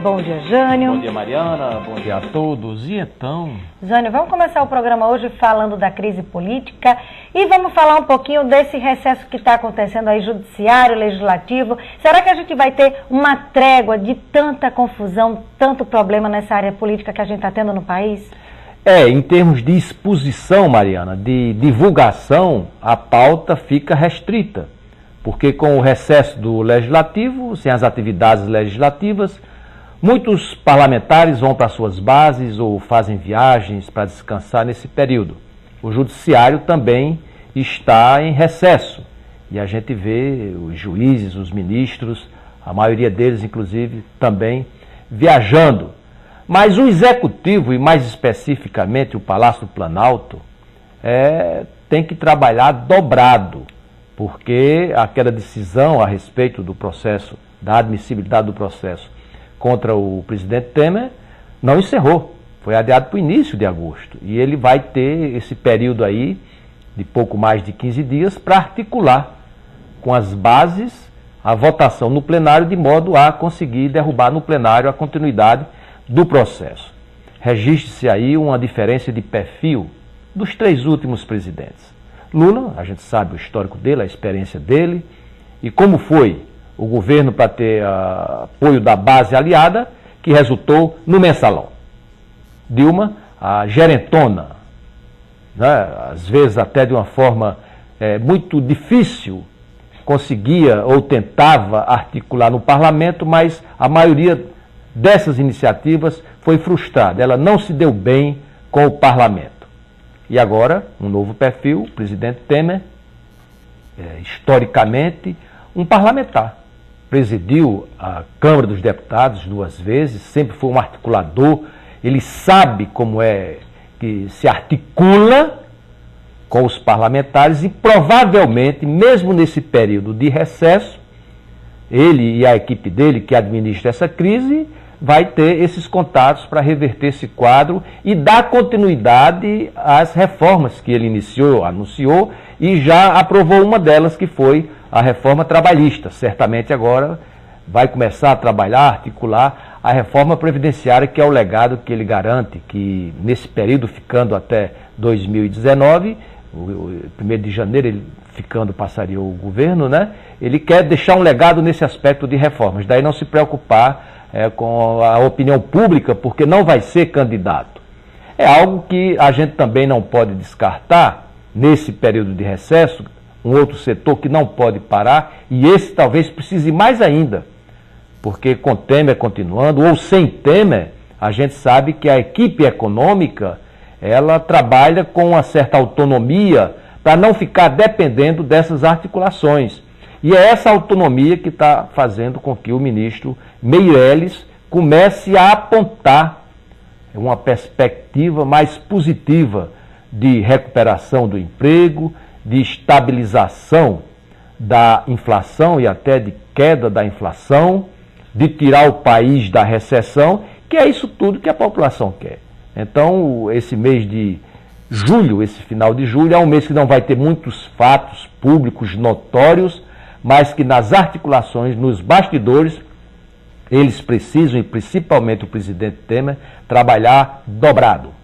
Bom dia, Jânio. Bom dia, Mariana. Bom dia a todos. E então? Jânio, vamos começar o programa hoje falando da crise política e vamos falar um pouquinho desse recesso que está acontecendo aí, judiciário, legislativo. Será que a gente vai ter uma trégua de tanta confusão, tanto problema nessa área política que a gente está tendo no país? Em termos de exposição, Mariana, de divulgação, a pauta fica restrita, porque com o recesso do legislativo, sem as atividades legislativas, muitos parlamentares vão para suas bases ou fazem viagens para descansar nesse período. O judiciário também está em recesso e a gente vê os juízes, os ministros, a maioria deles inclusive também viajando. Mas o executivo, e mais especificamente o Palácio do Planalto, tem que trabalhar dobrado, porque aquela decisão a respeito do processo, da admissibilidade do processo contra o presidente Temer, não encerrou. Foi adiado para o início de agosto. E ele vai ter esse período aí, de pouco mais de 15 dias, para articular com as bases a votação no plenário, de modo a conseguir derrubar no plenário a continuidade do processo. Registre-se aí uma diferença de perfil dos três últimos presidentes. Lula, a gente sabe o histórico dele, a experiência dele, e como foi o governo para ter apoio da base aliada, que resultou no mensalão. Dilma, a gerentona, né, às vezes até de uma forma muito difícil, conseguia ou tentava articular no parlamento, mas a maioria dessas iniciativas foi frustrada. Ela não se deu bem com o parlamento. E agora, um novo perfil, o presidente Temer, historicamente, um parlamentar. Presidiu a Câmara dos Deputados 2 vezes, sempre foi um articulador, ele sabe como é que se articula com os parlamentares e provavelmente, mesmo nesse período de recesso, ele e a equipe dele que administra essa crise vai ter esses contatos para reverter esse quadro e dar continuidade às reformas que ele anunciou e já aprovou uma delas, que foi a reforma trabalhista. Certamente agora vai começar a trabalhar, articular a reforma previdenciária, que é o legado que ele garante, que nesse período, ficando até 2019, o 1º de janeiro, ele ficando, passaria o governo, né? Ele quer deixar um legado nesse aspecto de reformas, daí não se preocupar com a opinião pública, porque não vai ser candidato. É algo que a gente também não pode descartar nesse período de recesso, um outro setor que não pode parar, e esse talvez precise mais ainda, porque com Temer continuando, ou sem Temer, a gente sabe que a equipe econômica, ela trabalha com uma certa autonomia para não ficar dependendo dessas articulações. E é essa autonomia que está fazendo com que o ministro Meirelles comece a apontar uma perspectiva mais positiva de recuperação do emprego, de estabilização da inflação e até de queda da inflação, de tirar o país da recessão, que é isso tudo que a população quer. Então, esse mês de julho, esse final de julho, é um mês que não vai ter muitos fatos públicos notórios, mas que nas articulações, nos bastidores, eles precisam, e principalmente o presidente Temer, trabalhar dobrado.